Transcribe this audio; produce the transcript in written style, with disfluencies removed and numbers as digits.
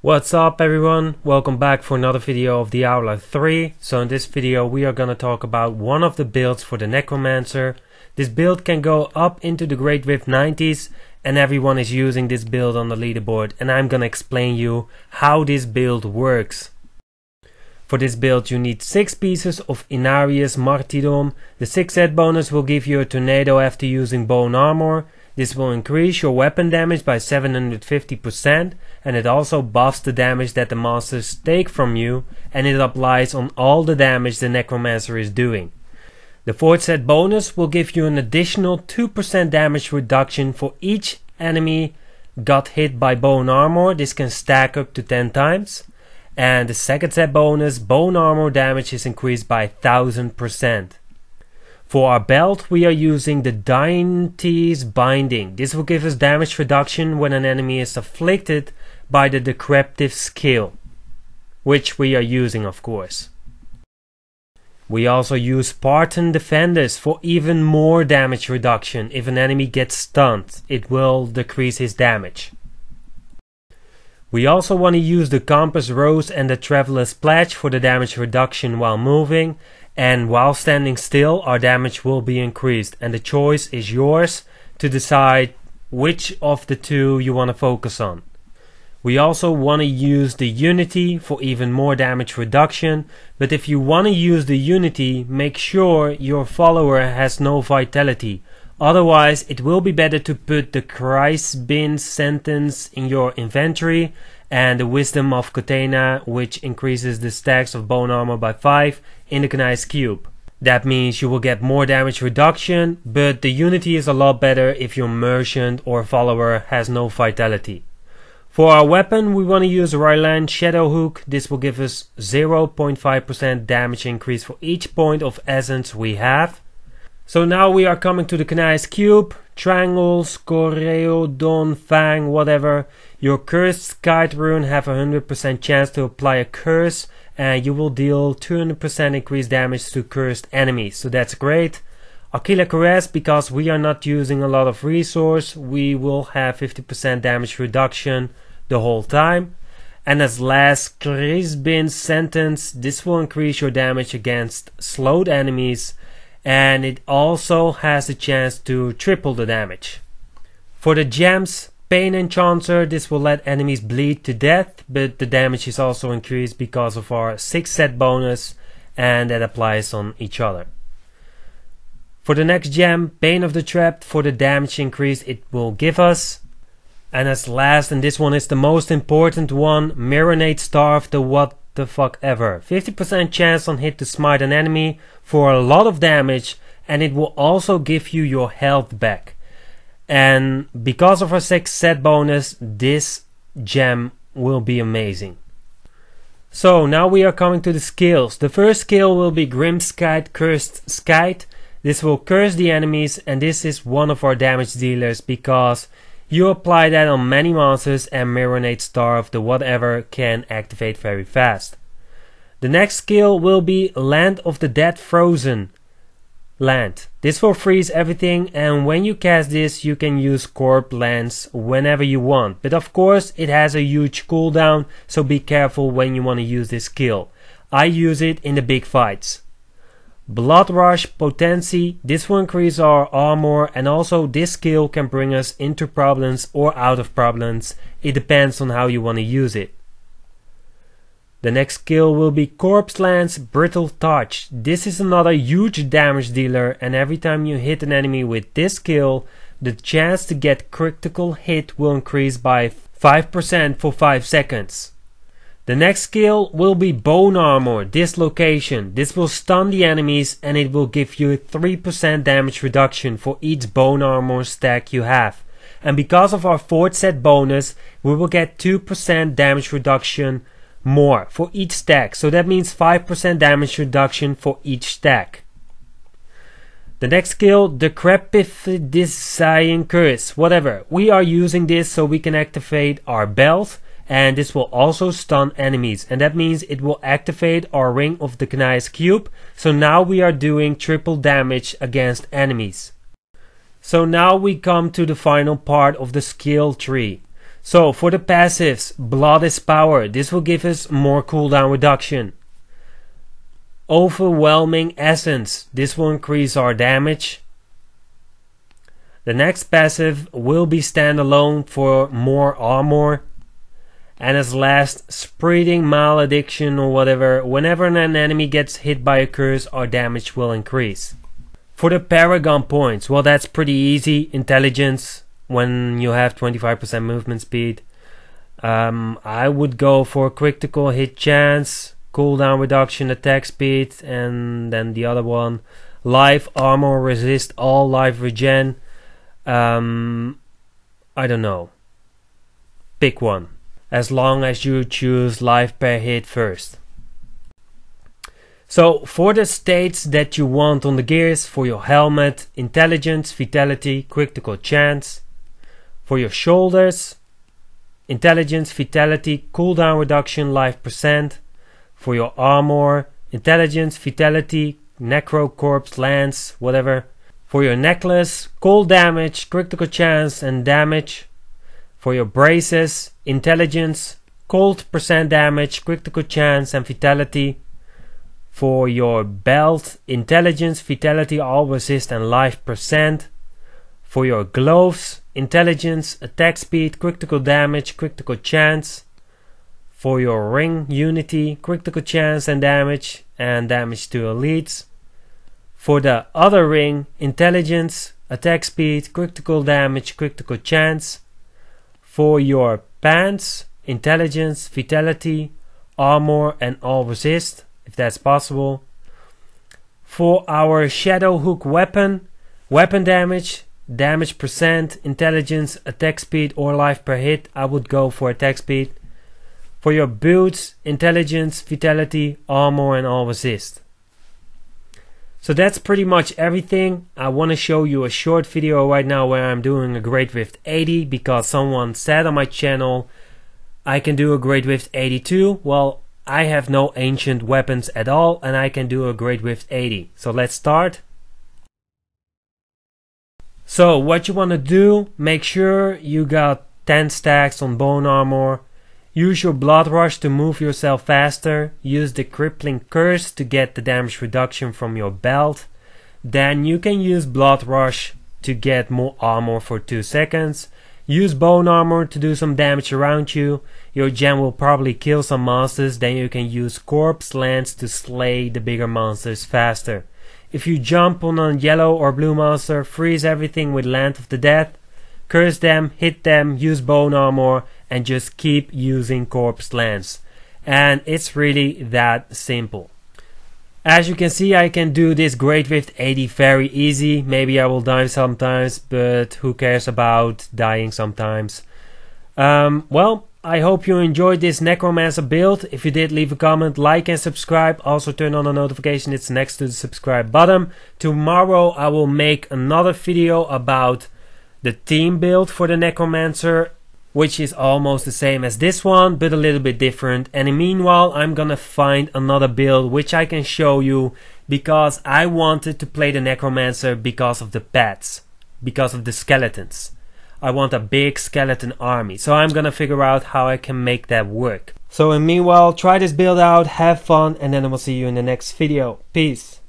What's up everyone, welcome back for another video of Diablo 3. So in this video we are gonna talk about one of the builds for the Necromancer. This build can go up into the Great Rift 90s and everyone is using this build on the leaderboard, and I'm gonna explain you how this build works. For this build you need 6 pieces of Inarius Martyrdom. The 6 set bonus will give you a tornado after using bone armor. This will increase your weapon damage by 750%, and it also buffs the damage that the monsters take from you, and it applies on all the damage the Necromancer is doing. The 4th set bonus will give you an additional 2% damage reduction for each enemy got hit by bone armor. This can stack up to 10 times. And the 2nd set bonus, bone armor damage is increased by 1000%. For our belt we are using the Deity's Binding. This will give us damage reduction when an enemy is afflicted by the decreptive skill, which we are using of course. We also use Spartan Defenders for even more damage reduction. If an enemy gets stunned, it will decrease his damage. We also want to use the Compass Rose and the Traveler's Pledge for the damage reduction while moving, and while standing still our damage will be increased, and the choice is yours to decide which of the two you want to focus on. We also want to use the Unity for even more damage reduction, but if you want to use the Unity, make sure your follower has no vitality. Otherwise it will be better to put the Christbin sentence in your inventory and the Wisdom of Katana, which increases the stacks of bone armor by 5 in the Kanai's cube. That means you will get more damage reduction, but the Unity is a lot better if your merchant or follower has no vitality. For our weapon we want to use Ryland Shadow Hook. This will give us 0.5% damage increase for each point of essence we have. So now we are coming to the Kanai's cube. Triangles, Coreodon, Fang, whatever. Your cursed Skite rune have a 100% chance to apply a curse, and you will deal 200% increased damage to cursed enemies, so that's great. Aquila Caress, because we are not using a lot of resource, we will have 50% damage reduction the whole time. And as last, Chrisbin Sentence, this will increase your damage against slowed enemies, and it also has the chance to triple the damage. For the gems, Pain Enchanter, this will let enemies bleed to death, but the damage is also increased because of our 6th set bonus, and that applies on each other. For the next gem, Pain of the Trapped, for the damage increase it will give us. And as last, and this one is the most important one, Marinate Starve the what the fuck ever. 50% chance on hit to smite an enemy for a lot of damage, and it will also give you your health back. And because of our 6th set bonus, this gem will be amazing. So now we are coming to the skills. The first skill will be Grim Skite, Cursed Skite. This will curse the enemies, and this is one of our damage dealers because you apply that on many monsters and Marinate Starve the whatever can activate very fast. The next skill will be Land of the Dead Frozen Land. This will freeze everything, and when you cast this you can use Corp Lands whenever you want. But of course it has a huge cooldown, so be careful when you want to use this skill. I use it in the big fights. Blood Rush Potency, this will increase our armor, and also this skill can bring us into problems or out of problems. It depends on how you want to use it. The next skill will be Corpse Lance Brittle Touch. This is another huge damage dealer, and every time you hit an enemy with this skill, the chance to get critical hit will increase by 5% for 5 seconds. The next skill will be Bone Armor Dislocation. This will stun the enemies, and it will give you 3% damage reduction for each bone armor stack you have. And because of our 4th set bonus, we will get 2% damage reduction more for each stack. So that means 5% damage reduction for each stack. The next skill, Decrepit Design Curse. Whatever. We are using this so we can activate our belt, and this will also stun enemies, and that means it will activate our Ring of the Kanai's cube, so now we are doing triple damage against enemies. So now we come to the final part of the skill tree. So for the passives, Blood is Power. This will give us more cooldown reduction. Overwhelming Essence. This will increase our damage. The next passive will be standalone for more armor. And as last, Spreading Malediction or whatever. Whenever an enemy gets hit by a curse, our damage will increase. For the Paragon points, well, that's pretty easy. Intelligence, when you have 25% movement speed. I would go for critical hit chance, cooldown reduction, attack speed, and then the other one, life, armor, resist all, life regen. I don't know. Pick one. As long as you choose life per hit first. So for the states that you want on the gears, for your helmet, intelligence, vitality, critical chance. For your shoulders, intelligence, vitality, cooldown reduction, life percent. For your armor, intelligence, vitality, necro, corpse, lance, whatever. For your necklace, cold damage, critical chance and damage. For your braces, intelligence, cold percent damage, critical chance and vitality. For your belt, intelligence, vitality, all resist and life percent. For your gloves, intelligence, attack speed, critical damage, critical chance. For your ring, unity, critical chance and damage to elites. For the other ring, intelligence, attack speed, critical damage, critical chance. For your pants, intelligence, vitality, armor and all resist, if that's possible. For our shadow hook weapon, weapon damage, damage percent, intelligence, attack speed or life per hit, I would go for attack speed. For your boots, intelligence, vitality, armor and all resist. So that's pretty much everything. I want to show you a short video right now where I'm doing a Great Rift 80 because someone said on my channel I can do a Great Rift 82. Well, I have no ancient weapons at all and I can do a Great Rift 80. So let's start. So what you want to do, make sure you got 10 stacks on bone armor. Use your blood rush to move yourself faster. Use the crippling curse to get the damage reduction from your belt. Then you can use blood rush to get more armor for 2 seconds. Use bone armor to do some damage around you. Your gem will probably kill some monsters. Then you can use corpse lance to slay the bigger monsters faster. If you jump on a yellow or blue monster, freeze everything with Land of the Dead. Curse them, hit them, use bone armor, and just keep using corpse lance. And it's really that simple. As you can see, I can do this Great Rift 80 very easy. Maybe I will die sometimes, but who cares about dying sometimes. Well, I hope you enjoyed this Necromancer build. If you did, leave a comment, like and subscribe. Also turn on the notification, it's next to the subscribe button. Tomorrow I will make another video about the team build for the Necromancer, which is almost the same as this one, but a little bit different. And in meanwhile, I'm gonna find another build which I can show you because I wanted to play the Necromancer because of the pets, because of the skeletons. I want a big skeleton army, so I'm gonna figure out how I can make that work. So in meanwhile, try this build out, have fun, and then I will see you in the next video. Peace.